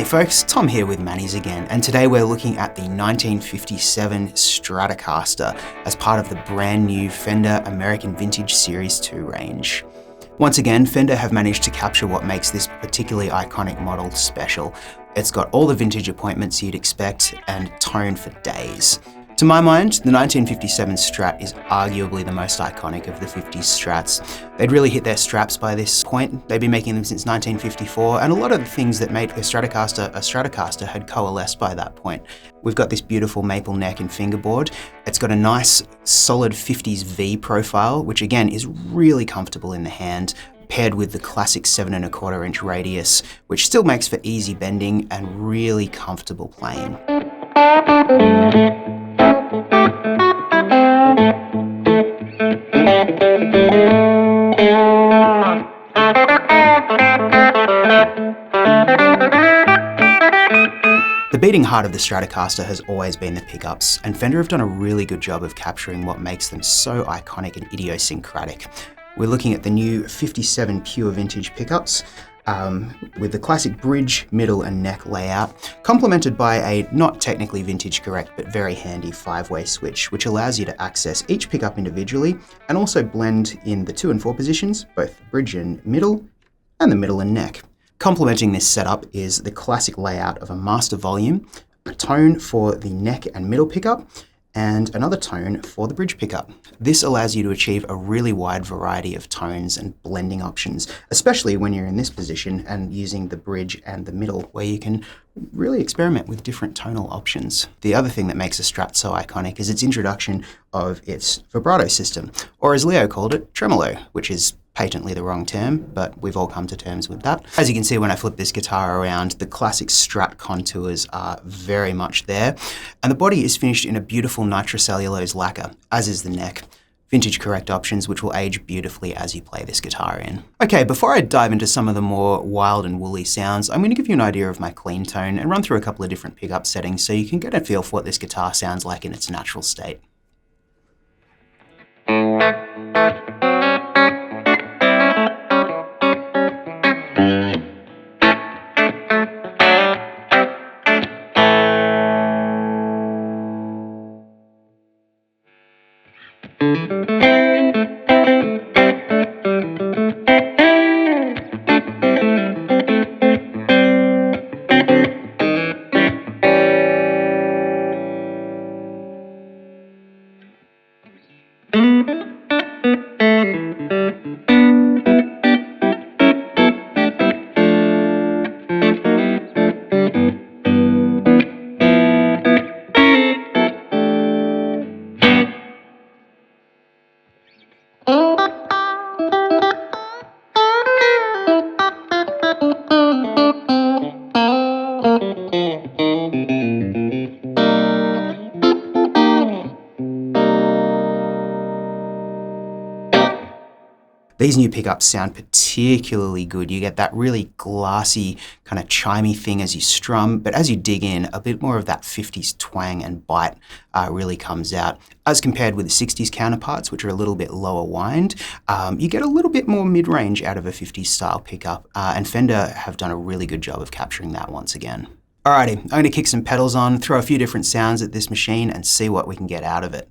Howdy folks, Tom here with Mannys again, and today we're looking at the 1957 Stratocaster as part of the brand new Fender American Vintage Series 2 range. Once again, Fender have managed to capture what makes this particularly iconic model special. It's got all the vintage appointments you'd expect and tone for days. To my mind, the 1957 Strat is arguably the most iconic of the 50s Strats. They'd really hit their straps by this point. They'd been making them since 1954, and a lot of the things that made a Stratocaster had coalesced by that point. We've got this beautiful maple neck and fingerboard. It's got a nice, solid 50s V profile, which again is really comfortable in the hand, paired with the classic 7 1/4 inch radius, which still makes for easy bending and really comfortable playing. The beating heart of the Stratocaster has always been the pickups, and Fender have done a really good job of capturing what makes them so iconic and idiosyncratic. We're looking at the new 57 pure vintage pickups, with the classic bridge, middle and neck layout, complemented by a not technically vintage correct but very handy 5-way switch, which allows you to access each pickup individually and also blend in the 2 and 4 positions, both the bridge and the middle and neck. Complementing this setup is the classic layout of a master volume, a tone for the neck and middle pickup, and another tone for the bridge pickup. This allows you to achieve a really wide variety of tones and blending options, especially when you're in this position and using the bridge and the middle, where you can really experiment with different tonal options. The other thing that makes a Strat so iconic is its introduction of its vibrato system, or as Leo called it, tremolo, which is patently the wrong term, but we've all come to terms with that. As you can see when I flip this guitar around, the classic Strat contours are very much there, and the body is finished in a beautiful nitrocellulose lacquer, as is the neck. Vintage correct options which will age beautifully as you play this guitar in. Okay, before I dive into some of the more wild and woolly sounds, I'm going to give you an idea of my clean tone and run through a couple of different pickup settings so you can get a feel for what this guitar sounds like in its natural state. These new pickups sound particularly good. You get that really glassy, kind of chimey thing as you strum, but as you dig in, a bit more of that 50s twang and bite really comes out. As compared with the 60s counterparts, which are a little bit lower wind, you get a little bit more mid-range out of a 50s style pickup, and Fender have done a really good job of capturing that once again. Alrighty, I'm going to kick some pedals on, throw a few different sounds at this machine and see what we can get out of it.